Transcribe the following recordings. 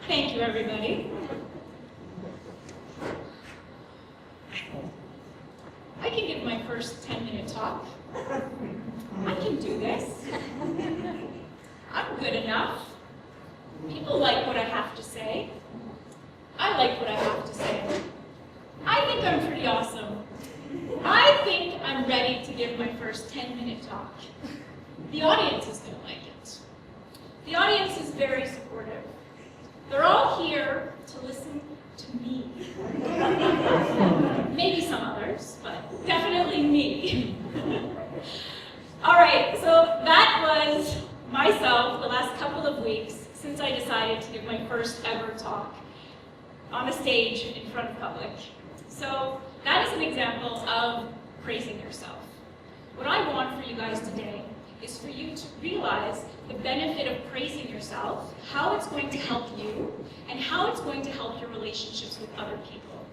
Thank you, everybody. I can give my first 10-minute talk. I can do this. I'm good enough. People like what I have to say. I like what I have to say. I think I'm pretty awesome. I think I'm ready to give my first 10-minute talk. The audience is going to like it. The audience is very supportive. They're all here to listen to me. Maybe some others, but definitely me. All right, so that was myself the last couple of weeks since I decided to give my first ever talk on a stage in front of public. So that is an example of praising yourself. What I want for you guys today is for you to realize the benefit of praising yourself, how it's going to help you, and how it's going to help your relationships with other people.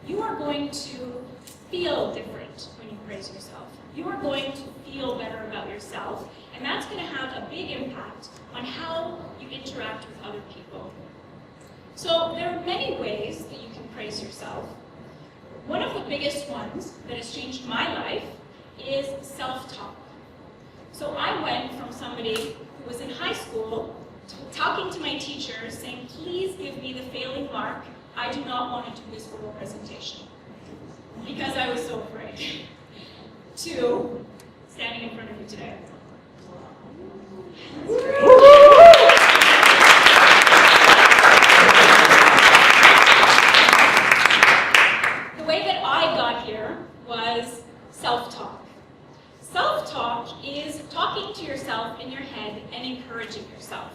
You are going to feel different when you praise yourself. You are going to feel better about yourself, and that's going to have a big impact on how you interact with other people. So there are many ways that you can praise yourself. One of the biggest ones that has changed my life is self-talk. So I went from somebody who was in high school talking to my teachers saying, please give me the failing mark. I do not want to do this oral presentation because I was so afraid. To standing in front of you today. That's great. The way that I got here was self-talk. Self-talk is talking to yourself in your head and encouraging yourself.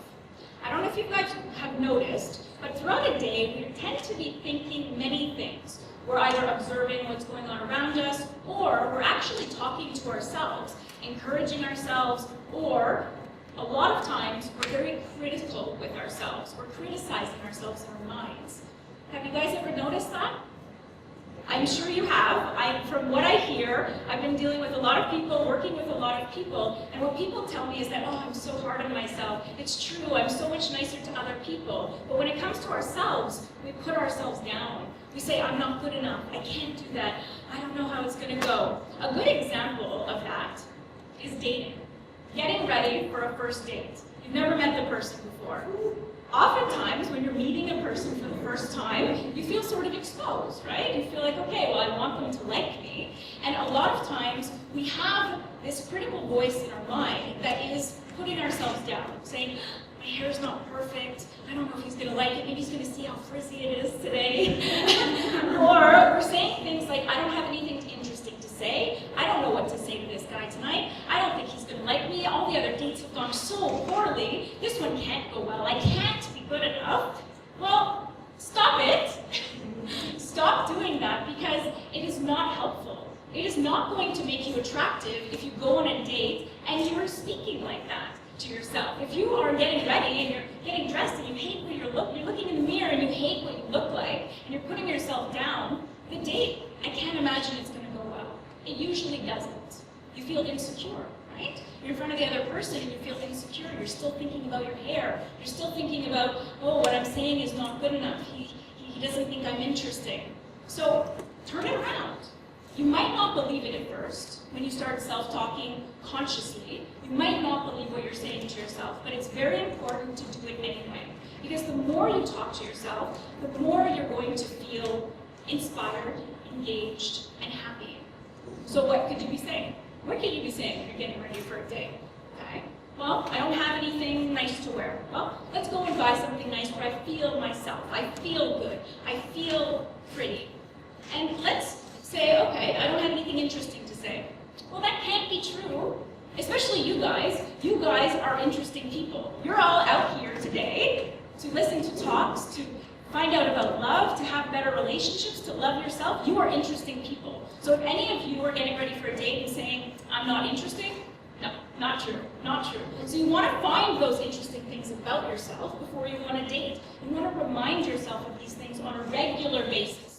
I don't know if you guys have noticed, but throughout a day, we tend to be thinking many things. We're either observing what's going on around us, or we're actually talking to ourselves, encouraging ourselves, or a lot of times we're very critical with ourselves. We're criticizing ourselves in our minds. Have you guys ever noticed that? I'm sure you have. From what I hear, I've been dealing with a lot of people, working with a lot of people, and what people tell me is that, oh, I'm so hard on myself. It's true, I'm so much nicer to other people. But when it comes to ourselves, we put ourselves down. We say, I'm not good enough, I can't do that, I don't know how it's going to go. A good example of that is dating. Getting ready for a first date. You've never met the person before. Oftentimes, when you're meeting a person for the first time, you feel sort of exposed, right? You feel like, okay, well, I want them to like me. And a lot of times, we have this critical voice in our mind that is putting ourselves down, saying, my hair's not perfect, I don't know if he's going to like it, maybe he's going to see how frizzy it is today. Or we're saying things like, I don't have anything interesting to say, I don't know what to say to this guy tonight, I don't think he's going to like me, all the other dates have gone so poorly, this one can't go well, I can't be good enough. Well, stop it. Stop doing that because it is not helpful. It is not going to make you attractive if you go on a date and you're speaking like that to yourself. If you are getting ready and you're getting dressed and you hate what you're looking in the mirror and you hate what you look like and you're putting yourself down, the date, I can't imagine it's going to go well. It usually doesn't. You feel insecure, right? You're in front of the other person and you feel insecure. You're still thinking about your hair. You're still thinking about, oh, what I'm saying is not good enough. He doesn't think I'm interesting. So turn it around. You might not believe it at first when you start self-talking consciously. You might not believe what you're saying to yourself, but it's very important to do it anyway. Because the more you talk to yourself, the more you're going to feel inspired, engaged, and happy. So what could you be saying? What could you be saying when you're getting ready for a date? Okay. Well, I don't have anything nice to wear. Well, let's go and buy something nice where I feel myself. I feel good. I feel pretty. And let's say, okay, I don't have anything interesting to say. Well, that can't be true. Especially you guys. You guys are interesting people. You're all out here today to listen to talks, to find out about love, to have better relationships, to love yourself. You are interesting people. So if any of you are getting ready for a date and saying, I'm not interesting, no, not true, not true. So you want to find those interesting things about yourself before you go on a date. You want to remind yourself of these things on a regular basis.